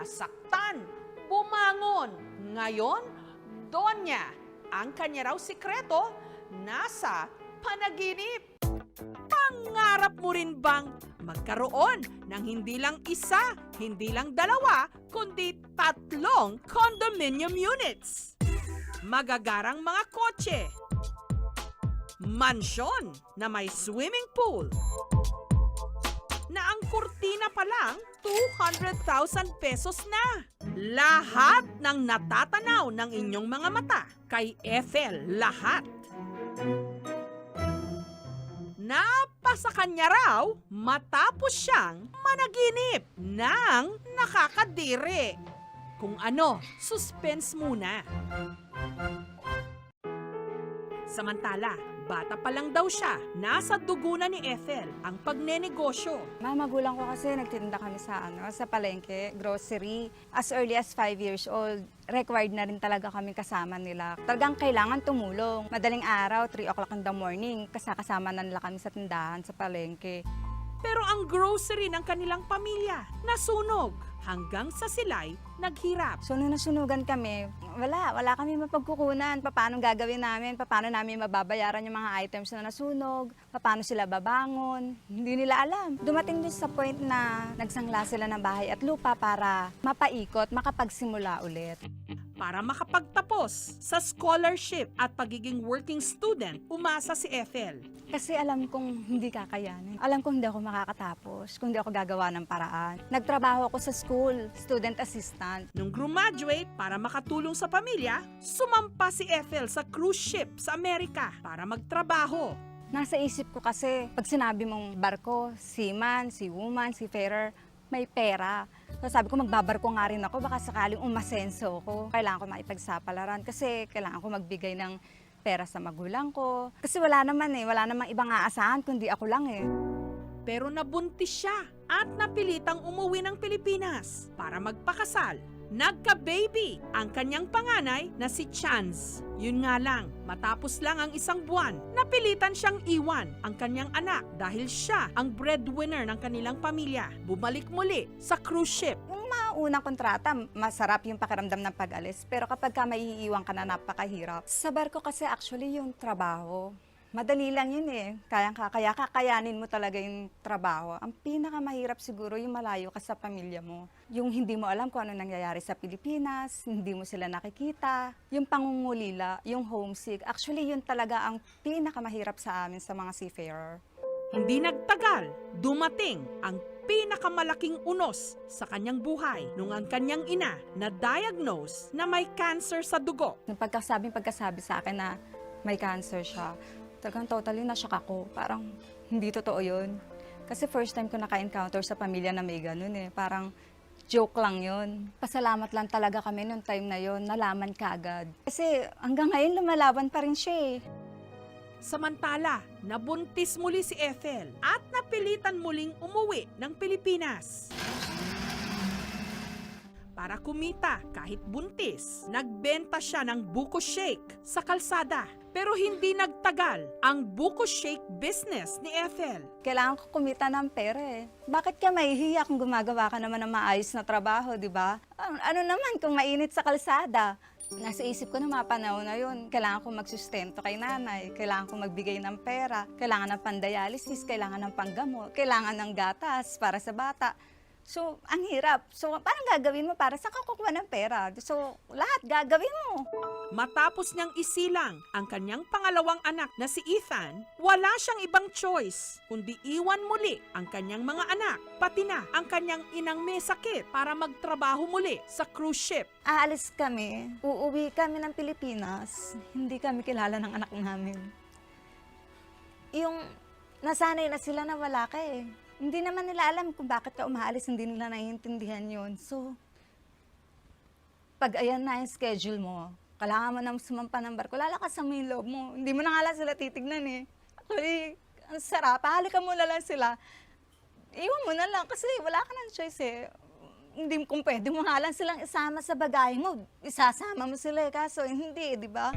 nasaktan, bumangon. Ngayon, Donya, ang kanya raw sikreto, nasa panaginip. Pangarap mo rin bang magkaroon ng hindi lang isa, hindi lang dalawa, kundi 3 condominium units? Magagarang mga kotse, mansyon na may swimming pool, na ang kurtina pa lang 200,000 pesos na. Lahat ng natatanaw ng inyong mga mata kay Ethel, lahat. Napasa kanya raw matapos siyang managinip ng nakakadiri. Kung ano, suspense muna. Samantala, bata pa lang daw siya, nasa dugo na ni Ethel ang pagnenegosyo. Mga magulang ko kasi nagtitinda kami sa palengke, grocery. As early as 5 years old, required na rin talaga kami kasama nila. Talagang kailangan tumulong. Madaling araw, 3 o'clock in the morning, kasama na nila kami sa tindahan, sa palengke. Pero ang grocery ng kanilang pamilya nasunog hanggang sa sila'y naghirap. So nung nasunugan kami, wala kami mapagkukunan. Paano gagawin namin? Paano namin mababayaran yung mga items na nasunog? Paano sila babangon? Hindi nila alam. Dumating din sa point na nagsangla sila ng bahay at lupa para mapaikot, makapagsimula ulit. Para makapagtapos sa scholarship at pagiging working student, umasa si Ethel. Kasi alam kong hindi kakayanin. Alam kong hindi ako makakatapos, kung hindi ako gagawa ng paraan. Nagtrabaho ako sa school, student assistant. Nung graduate para makatulong sa pamilya, sumampa si Ethel sa cruise ship sa Amerika para magtrabaho. Nasa isip ko kasi, pag sinabi mong barko, seaman, seawoman, seafarer, may pera. So sabi ko, magbabarko nga rin ako, baka sakaling umasenso ko. Kailangan ko maipagsapalaran kasi kailangan ko magbigay ng pera sa magulang ko. Kasi wala namang ibang aasahan kundi ako lang eh. Pero nabuntis siya at napilitang umuwi ng Pilipinas para magpakasal. Nagka-baby ang kanyang panganay na si Chance. Yun nga lang, matapos lang ang 1 buwan, napilitan siyang iwan ang kanyang anak dahil siya ang breadwinner ng kanilang pamilya. Bumalik muli sa cruise ship. Yung mga unang kontrata, masarap yung pakiramdam ng pag-alis. Pero kapag ka may iiwan ka na, napakahirap. Sa barko kasi actually yung trabaho, madali lang yun eh. Kaya kakayanin mo talaga yung trabaho. Ang pinakamahirap siguro yung malayo ka sa pamilya mo. Yung hindi mo alam kung ano nangyayari sa Pilipinas, hindi mo sila nakikita. Yung pangungulila, yung homesick. Actually, yun talaga ang pinakamahirap sa amin sa mga seafarer. Hindi nagtagal, dumating ang pinakamalaking unos sa kanyang buhay nung ang kanyang ina na-diagnose na may cancer sa dugo. Nung pagkasabi sa akin na may cancer siya, talagang totally na-shock ako. Parang hindi totoo yun. Kasi first time ko naka-encounter sa pamilya na may ganun eh. Parang joke lang yun. Pasalamat lang talaga kami nung time na yun, nalaman kaagad. Kasi hanggang ngayon lumalaban pa rin siya eh. Samantala, nabuntis muli si Ethel at napilitan muling umuwi ng Pilipinas. Para kumita kahit buntis, nagbenta siya ng buko shake sa kalsada. Pero hindi nagtagal ang buko shake business ni Ethel. Kailangan ko kumita ng pera eh. Bakit ka mahihiya kung gumagawa ka naman ng maayos na trabaho, di ba? Ano naman kung mainit sa kalsada? Nasa isip ko na mga panahon na yun, kailangan ko magsustento kay nanay, kailangan ko magbigay ng pera, kailangan ng pandialysis, kailangan ng panggamot, kailangan ng gatas para sa bata. So, ang hirap. So, parang gagawin mo para sa kakukuha ng pera. So, lahat gagawin mo. Matapos niyang isilang ang kanyang pangalawang anak na si Ethan, wala siyang ibang choice kundi iwan muli ang kanyang mga anak, pati na ang kanyang inang may sakit para magtrabaho muli sa cruise ship. Aalis kami, uuwi kami ng Pilipinas. Hindi kami kilala ng anak namin. Yung nasanay na sila na wala ka eh. Hindi naman nila alam kung bakit ka umaalis, hindi nila naiintindihan yun. So, pag ayan na yung schedule mo, kailangan mo na sumampa ng barko, lalakasan mo yung loob mo. Hindi mo na nga lang sila titignan eh. Actually, ang sarap, halika mo na lang sila. Iwan mo na lang kasi wala ka ng choice eh. Hindi, kung pwede mo nga lang silang isama sa bagahe mo, isasama mo sila eh. Kaso hindi, di ba?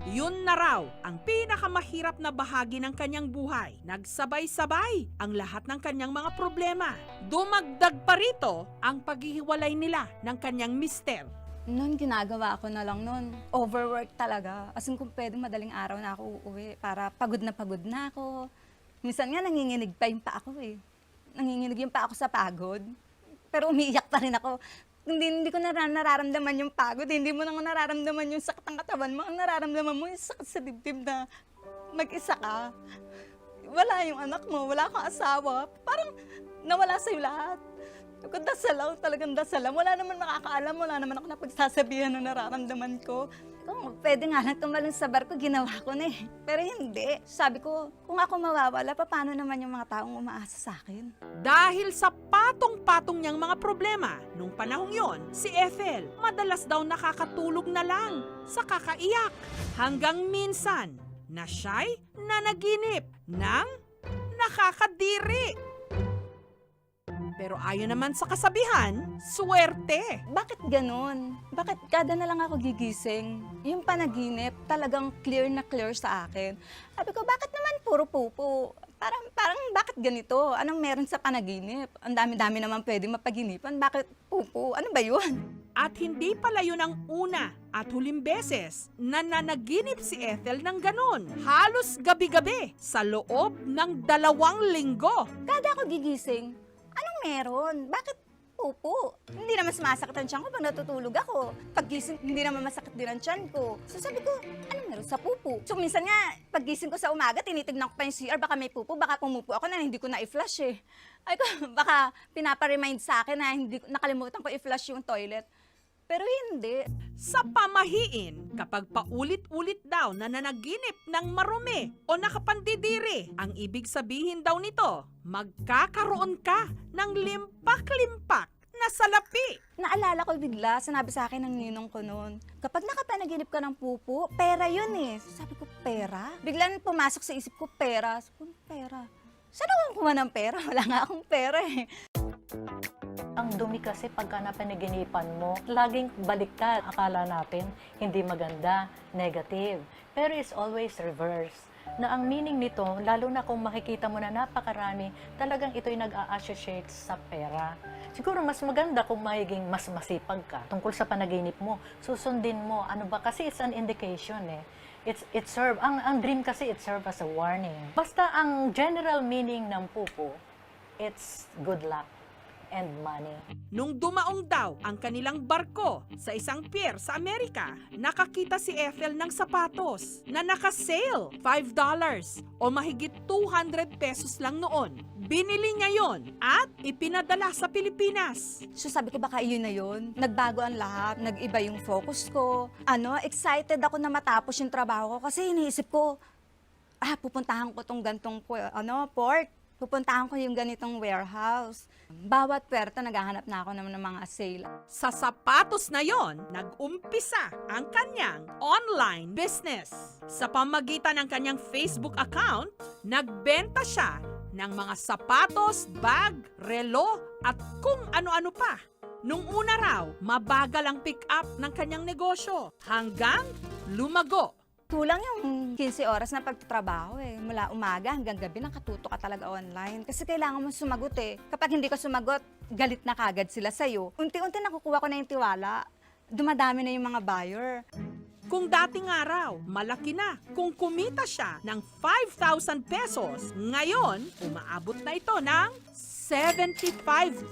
Yun na raw ang pinakamahirap na bahagi ng kanyang buhay. Nagsabay-sabay ang lahat ng kanyang mga problema. Dumagdag pa rito ang paghihiwalay nila ng kanyang mister. Noon, ginagawa ko na lang noon. Overwork talaga. As in, kung pwede, madaling araw na ako uuwi para pagod na ako. Minsan nga, nanginginig pa yung pa ako eh. Nanginginig yung pa ako sa pagod. Pero umiiyak pa rin ako. Hindi ko nararamdaman yung pagod. Hindi mo na nararamdaman yung sakit ng katawan mo. Ang nararamdaman mo yung sakit sa dibdib na mag-isa ka. Wala yung anak mo, wala kang asawa. Parang nawala sa'yo lahat. Dasal lang, talagang dasal lang. Wala naman makakaalam, wala naman ako napagsasabihan ng nararamdaman ko. Kung pwede nga lang tumalon sa barko, ginawa ko na eh. Pero hindi. Sabi ko, kung ako mawawala, paano naman yung mga taong umaasa sa akin? Dahil sa patong-patong niyang mga problema, nung panahong yon, si Ethel madalas daw nakakatulog na lang sa kakaiyak. Hanggang minsan na siya'y nanaginip ng nakakadiri. Pero ayon naman sa kasabihan, swerte. Bakit ganun? Bakit kada na lang ako gigising? Yung panaginip, talagang clear na clear sa akin. Sabi ko, bakit naman puro pupo? Parang bakit ganito? Anong meron sa panaginip? Ang dami-dami naman pwede mapaginipan. Bakit pupo? Ano ba yun? At hindi pala yun ang una at huling beses na nanaginip si Ethel ng ganon. Halos gabi-gabi sa loob ng 2 linggo. Kada ako gigising, anong meron? Bakit pupo? Hindi naman sumasakit ang tiyan ko pag natutulog ako. Paggising, hindi naman masakit din ang tiyan ko. So sabi ko, anong meron sa pupo? So minsan nga, paggising ko sa umaga, tinitignan ko pa yung CR, baka may pupo, baka pumupo ako na hindi ko na i-flush eh. Ay ko, baka pinapa-remind sa akin na hindi, nakalimutan ko i-flush yung toilet. Pero hindi. Sa pamahiin, kapag paulit-ulit daw na nanaginip ng marumi o nakapandidiri, ang ibig sabihin daw nito, magkakaroon ka ng limpak-limpak na salapi. Naalala ko bigla, sinabi sa akin ng ninong ko noon, kapag nakapanaginip ka ng pupo, pera yun eh. Sabi ko, pera? Biglang pumasok sa isip ko, pera. Sabi ko, pera? Saan ako kuha ng pera? Wala nga akong pera eh. Ang dumi kasi pagka napanaginipan mo, laging baliktad. Akala natin hindi maganda, negative. Pero it's always reverse. Na ang meaning nito, lalo na kung makikita mo na napakarami, talagang ito'y nag-a-associate sa pera. Siguro mas maganda kung magiging mas masipag ka tungkol sa panaginip mo. Susundin mo, ano ba? Kasi it's an indication eh. It serve, ang dream kasi it serve as a warning. Basta ang general meaning ng pupo, it's good luck and money. Nung dumaong daw ang kanilang barko sa isang pier sa Amerika, nakakita si Ethel ng sapatos na naka-sale, $5 o mahigit 200 pesos lang noon. Binili niya yon at ipinadala sa Pilipinas. So sabi ko, baka iyon na yun. Nagbago ang lahat, nag-iba yung focus ko. Excited ako na matapos yung trabaho ko kasi iniisip ko, pupuntahan ko tong gantong port. Pupuntahan ko yung ganitong warehouse. Bawat puwerta, naghahanap na ako naman ng mga sale. Sa sapatos na yon, nag-umpisa ang kanyang online business. Sa pamagitan ng kanyang Facebook account, nagbenta siya ng mga sapatos, bag, relo at kung ano-ano pa. Nung una raw, mabagal ang pick-up ng kanyang negosyo hanggang lumago. Kulang yung 15 oras na pagtatrabaho eh. Mula umaga hanggang gabi, nakatuto ka talaga online. Kasi kailangan mo sumagot eh. Kapag hindi ka sumagot, galit na kagad sila sa'yo. Unti-unti nakukuha ko na yung tiwala. Dumadami na yung mga buyer. Kung dating araw, malaki na. Kung kumita siya ng 5,000 pesos, ngayon, umaabot na ito ng 75,000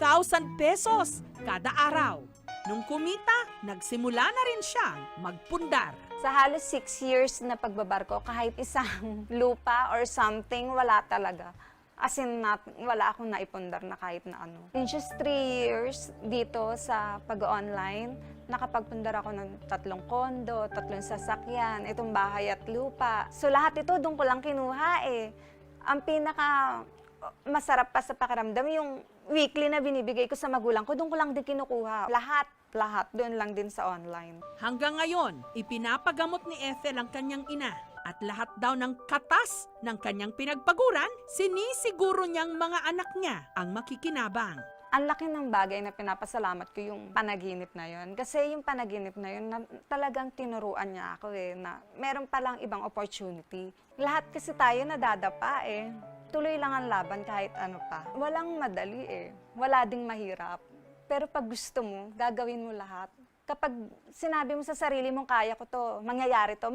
pesos kada araw. Nung kumita, nagsimula na rin siyang magpundar. Sa halos 6 years na pagbabarko, kahit isang lupa or something, wala talaga. As in, wala akong naipundar na kahit na ano. In just 3 years dito sa pag-online, nakapagpundar ako ng 3 kondo, 3 sasakyan, itong bahay at lupa. So lahat ito, doon ko lang kinuha eh. Ang pinaka masarap pa sa pakiramdam, yung weekly na binibigay ko sa magulang ko, doon ko lang din kinukuha. Lahat, doon lang din sa online. Hanggang ngayon, ipinapagamot ni Ethel ang kanyang ina at lahat daw ng katas ng kanyang pinagpaguran, sinisiguro niyang mga anak niya ang makikinabang. Ang laki ng bagay na pinapasalamat ko yung panaginip na yun. Kasi yung panaginip na yun, talagang tinuruan niya ako na meron palang ibang opportunity. Lahat kasi tayo nadadapa Tuloy lang ang laban kahit ano pa. Walang madali Wala ding mahirap. Pero pag gusto mo, gagawin mo lahat. Kapag sinabi mo sa sarili mong kaya ko to, mangyayari to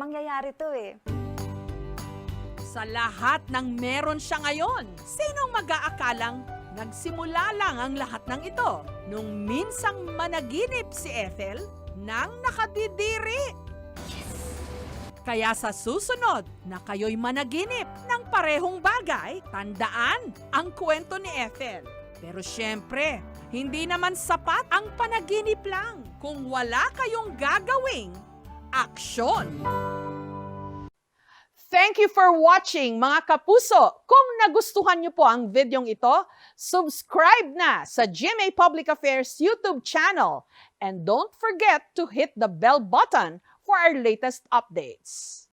Sa lahat ng meron siya ngayon, sinong mag-aakalang nagsimula lang ang lahat ng ito nung minsang managinip si Ethel nang nakadidiri? Kaya sa susunod na kayo'y managinip ng parehong bagay, tandaan ang kwento ni Ethel. Pero syempre, hindi naman sapat ang panaginip lang kung wala kayong gagawing aksyon. Thank you for watching, mga kapuso. Kung nagustuhan niyo po ang videong ito, subscribe na sa GMA Public Affairs YouTube channel. And don't forget to hit the bell button for our latest updates.